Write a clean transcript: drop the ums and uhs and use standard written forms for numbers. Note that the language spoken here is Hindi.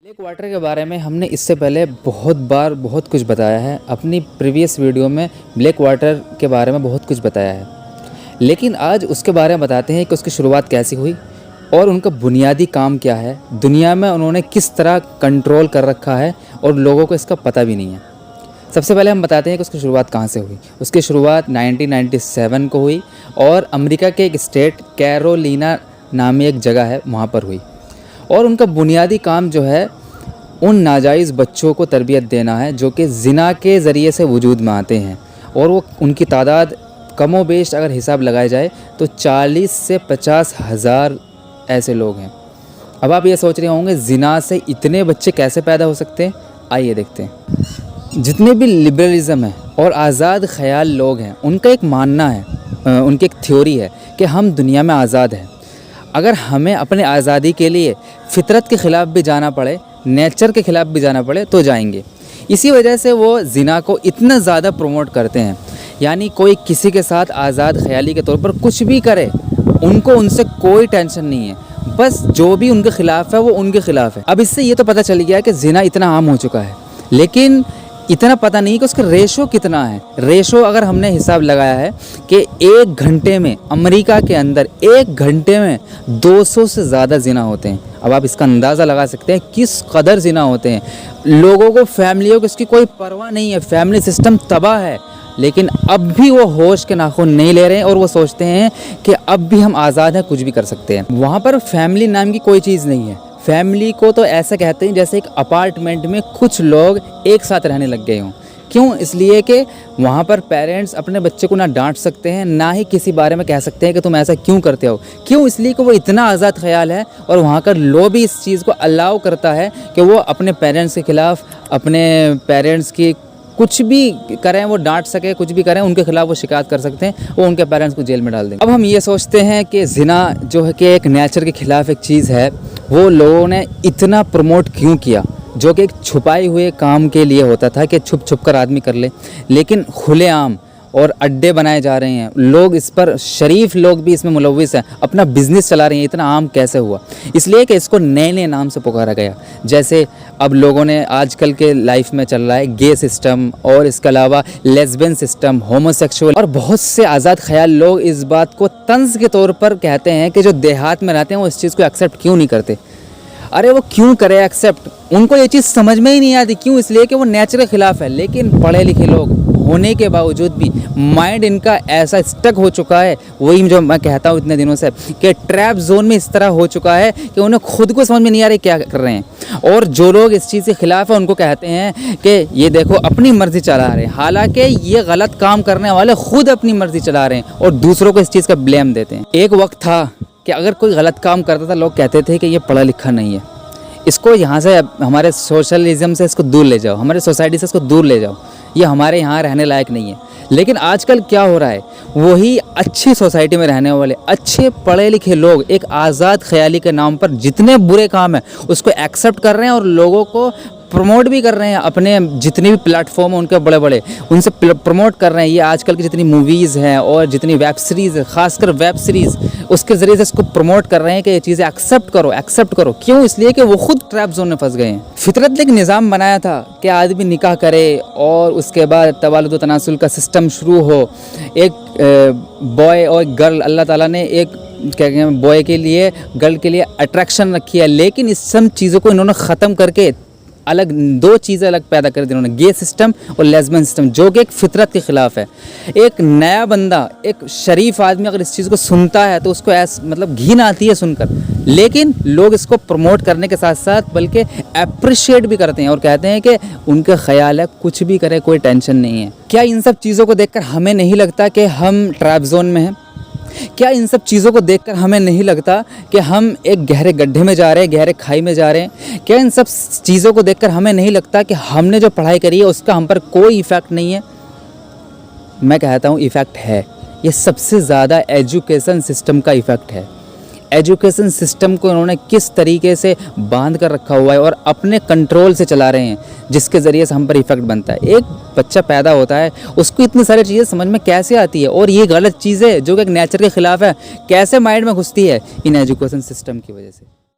ब्लैक वाटर के बारे में हमने इससे पहले बहुत बार बहुत कुछ बताया है। अपनी प्रीवियस वीडियो में ब्लैक वाटर के बारे में बहुत कुछ बताया है, लेकिन आज उसके बारे में बताते हैं कि उसकी शुरुआत कैसी हुई और उनका बुनियादी काम क्या है, दुनिया में उन्होंने किस तरह कंट्रोल कर रखा है और लोगों को इसका पता भी नहीं है। सबसे पहले हम बताते हैं कि उसकी शुरुआत कहाँ से हुई। उसकी शुरुआत 1997 को हुई और अमेरिका के एक स्टेट कैरोलिना नामी एक जगह है, वहाँ पर हुई। और उनका बुनियादी काम जो है उन नाजायज़ बच्चों को तरबियत देना है जो कि ज़िना के ज़रिए से वजूद में आते हैं, और वो उनकी तादाद कमो बेश अगर हिसाब लगाया जाए तो 40 से 50 हज़ार ऐसे लोग हैं। अब आप ये सोच रहे होंगे ज़िना से इतने बच्चे कैसे पैदा हो सकते हैं। आइए देखते हैं। जितने भी लिबरलिज़म है और आज़ाद ख़याल लोग हैं, उनका एक मानना है, उनकी एक थ्योरी है कि हम दुनिया में आज़ाद हैं। अगर हमें अपने आज़ादी के लिए फ़ितरत के ख़िलाफ़ भी जाना पड़े, नेचर के ख़िलाफ़ भी जाना पड़े तो जाएंगे। इसी वजह से वो ज़िना को इतना ज़्यादा प्रमोट करते हैं। यानी कोई किसी के साथ आज़ाद ख़याली के तौर पर कुछ भी करे, उनको उनसे कोई टेंशन नहीं है, बस जो भी उनके ख़िलाफ़ है वो उनके ख़िलाफ़ है। अब इससे ये तो पता चल गया कि ज़िना इतना आम हो चुका है, लेकिन इतना पता नहीं कि उसका रेशो कितना है। रेशो अगर हमने हिसाब लगाया है कि 1 घंटे में अमेरिका के अंदर 1 घंटे में 200 से ज़्यादा ज़िना होते हैं। अब आप इसका अंदाज़ा लगा सकते हैं किस कदर ज़िना होते हैं। लोगों को, फैमिलियों को इसकी कोई परवाह नहीं है, फैमिली सिस्टम तबाह है, लेकिन अब भी वो होश के नाखून नहीं ले रहे हैं और वो सोचते हैं कि अब भी हम आज़ाद हैं, कुछ भी कर सकते हैं। वहाँ पर फैमिली नाम की कोई चीज़ नहीं है। फैमिली को तो ऐसा कहते हैं जैसे एक अपार्टमेंट में कुछ लोग एक साथ रहने लग गए हों। क्यों? इसलिए कि वहाँ पर पेरेंट्स अपने बच्चे को ना डांट सकते हैं, ना ही किसी बारे में कह सकते हैं कि तुम ऐसा क्यों करते हो। क्यों? इसलिए कि वो इतना आज़ाद ख्याल है और वहाँ का लॉ भी इस चीज़ को अलाउ करता है कि वो अपने पेरेंट्स के ख़िलाफ़, अपने पेरेंट्स की कुछ भी करें, वो डांट सके, कुछ भी करें, उनके खिलाफ़ वो शिकायत कर सकते हैं, वो उनके पेरेंट्स को जेल में डाल देंगे। अब हम ये सोचते हैं कि ज़िना जो है कि एक नेचर के ख़िलाफ़ एक चीज़ है, वो लोगों ने इतना प्रमोट क्यों किया, जो कि एक छुपाए हुए काम के लिए होता था कि छुप छुप कर आदमी कर ले, लेकिन खुलेआम और अड्डे बनाए जा रहे हैं। लोग इस पर, शरीफ लोग भी इसमें मुलव्विस हैं, अपना बिज़नेस चला रहे हैं। इतना आम कैसे हुआ? इसलिए कि इसको नए नए नाम से पुकारा गया। जैसे अब लोगों ने आजकल के लाइफ में चल रहा है गे सिस्टम, और इसके अलावा लेस्बियन सिस्टम, होमोसेक्सुअल, और बहुत से आज़ाद ख्याल लोग इस बात को तंज के तौर पर कहते हैं कि जो देहात में रहते हैं वो इस चीज़ को एक्सेप्ट क्यों नहीं करते। अरे वो क्यों करे एक्सेप्ट? उनको ये चीज़ समझ में ही नहीं आती। क्यों? इसलिए कि वो नेचर के ख़िलाफ़ है। लेकिन पढ़े लिखे लोग होने के बावजूद भी माइंड इनका ऐसा स्टक हो चुका है, वही जो मैं कहता हूँ इतने दिनों से, कि ट्रैप जोन में इस तरह हो चुका है कि उन्हें खुद को समझ में नहीं आ रही क्या कर रहे हैं। और जो लोग इस चीज़ के ख़िलाफ़ है उनको कहते हैं कि ये देखो अपनी मर्ज़ी चला रहे हैं, हालांकि ये गलत काम करने वाले खुद अपनी मर्ज़ी चला रहे हैं और दूसरों को इस चीज़ का ब्लेम देते हैं। एक वक्त था कि अगर कोई गलत काम करता था, लोग कहते थे कि ये पढ़ा लिखा नहीं है, इसको यहाँ से, हमारे सोशलिज्म से इसको दूर ले जाओ, हमारे सोसाइटी से इसको दूर ले जाओ, ये हमारे यहाँ रहने लायक नहीं है। लेकिन आजकल क्या हो रहा है, वही अच्छी सोसाइटी में रहने वाले अच्छे पढ़े लिखे लोग एक आज़ाद ख्याली के नाम पर जितने बुरे काम हैं उसको एक्सेप्ट कर रहे हैं और लोगों को प्रमोट भी कर रहे हैं। अपने जितने भी प्लेटफॉर्म हैं उनके बड़े बड़े, उनसे प्रमोट कर रहे हैं। ये आजकल की जितनी मूवीज़ हैं और जितनी वेब सीरीज़ है, ख़ासकर वेब सीरीज़, उसके ज़रिए से इसको प्रमोट कर रहे हैं कि ये चीज़ें एक्सेप्ट करो, एक्सेप्ट करो। क्यों? इसलिए कि वो खुद ट्रैप जोन में फंस गए हैं। फितरत ने एक निज़ाम बनाया था कि आदमी निकाह करे और उसके बाद तवालुद व तनासुल का सिस्टम शुरू हो। एक बॉय और गर्ल, अल्लाह ताला ने एक क्या कहते हैं, बॉय के लिए, गर्ल के लिए अट्रैक्शन रखी है, लेकिन इस सब चीज़ों को इन्होंने ख़त्म करके अलग 2 चीज़ें अलग पैदा कर दी इन्होंने, गे सिस्टम और लेस्बियन सिस्टम, जो कि एक फितरत के ख़िलाफ़ है। एक नया बंदा, एक शरीफ आदमी अगर इस चीज़ को सुनता है तो उसको मतलब घिन आती है सुनकर, लेकिन लोग इसको प्रमोट करने के साथ साथ बल्कि अप्रिशिएट भी करते हैं और कहते हैं कि उनका ख्याल है कुछ भी करे कोई टेंशन नहीं है। क्या इन सब चीज़ों को देखकर हमें नहीं लगता कि हम ट्रैप जोन में हैं? क्या इन सब चीज़ों को देखकर हमें नहीं लगता कि हम एक गहरे गड्ढे में जा रहे हैं, गहरे खाई में जा रहे हैं? क्या इन सब चीज़ों को देखकर हमें नहीं लगता कि हमने जो पढ़ाई करी है उसका हम पर कोई इफ़ेक्ट नहीं है? मैं कहता हूँ इफ़ेक्ट है। ये सबसे ज़्यादा एजुकेशन सिस्टम का इफ़ेक्ट है। एजुकेशन सिस्टम को इन्होंने किस तरीके से बांध कर रखा हुआ है और अपने कंट्रोल से चला रहे हैं, जिसके ज़रिए से हम पर इफ़ेक्ट बनता है। एक बच्चा पैदा होता है, उसको इतनी सारी चीज़ें समझ में कैसे आती है, और ये गलत चीज़ें जो कि एक नेचर के ख़िलाफ़ है कैसे माइंड में घुसती है? इन एजुकेशन सिस्टम की वजह से।